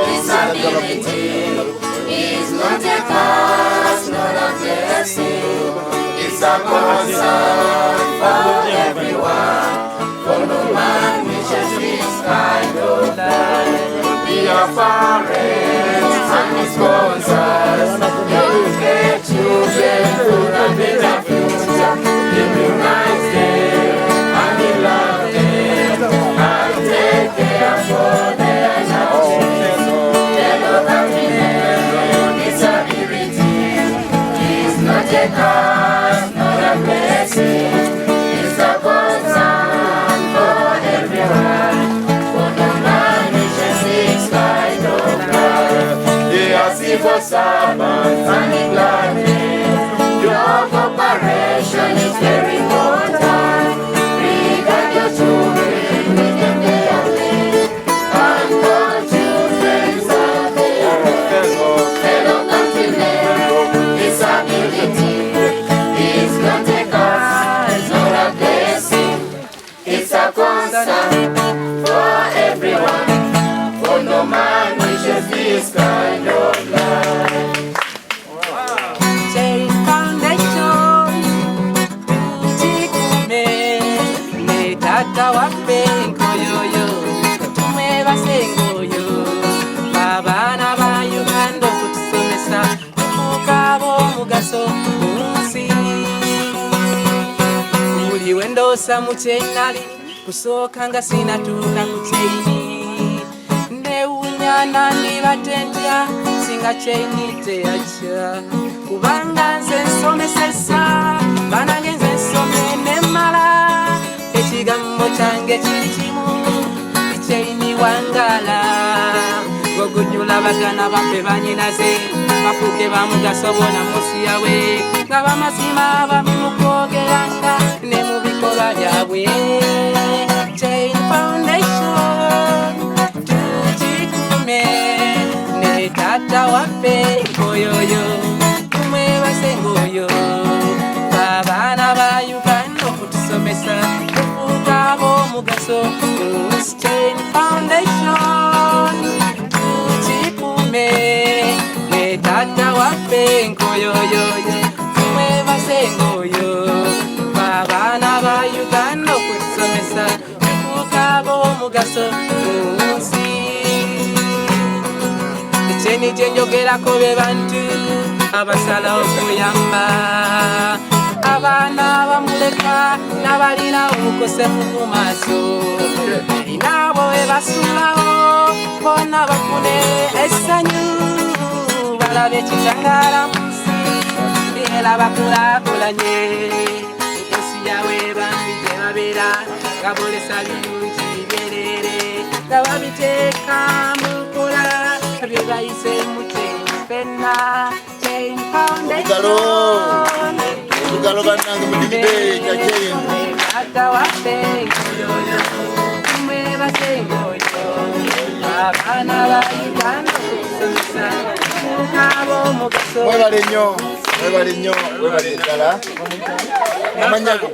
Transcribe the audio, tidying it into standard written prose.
Disability is not a curse, not a blessing. It's a concern for everyone. For no man wishes this kind of life. Be your parents and sponsors. Educate children for a better future. Immunize them and love them and take care for their children. Not a curse, not a blessing. It's a concern for everyone. For no man wishes this kind of life. They are civil servants and neglected. Your cooperation is very important. Regard your children with them they are made. And all children are their fellow countrymen. Disability is not a curse, not a blessing. It's a concern for everyone. For no man wishes this kind of life. Chain Foundation, Chikume, Tata Wapenko Yoyo, Tumeva Sengoyo, Babana Bayugando Kutsumesa. Mugaso munsi uli wendosa muchenali kusoka nga sinatuuka ku cheini ndewunyana ndibatentya singa cheini teyacha kubanga nze nsomesesa banange nze nsome nemmala ekigambo kyange kiri kimu cheini wangala gogunyula bagana bampe banyinaze bafuke bamugaso bona musi yawe nga bamazima bamukwogeranga ne mu bikolwa byabwe. Chain Foundation tukikume ne tata waffe ngoyoyo tumwebase ngoyo babana ba Uganda okutusomesa tufuuka ab'omugaso. Chain Foundation tukikume tata waffe nkoyoyoyo tumwebase ngoyo babana ba Uganda okutusomesa tufuuka ab'omugaso mu nsi. Ekyeni gye njogerako be bantu abasala okuyamba abaana bamuleka n'abalina obukosefu ku maaso erinaabo ebasuulawo bonna bafune essanyu balabe ekitangala mu nsi era bakulaakulanye ensi yawe bambi gye babeera nga bolesa birungi byerere nga babiteeka mu nkola bye bayise mu Chain ffenna. Chain Foundation Mugalo banange mudigide kya Chain tata waffe ngoyoyo tumwebase ngoyo abaana ba Uganda okusomesa ab'omugaso. Mwebale nnyo mwebale ddala amanyago.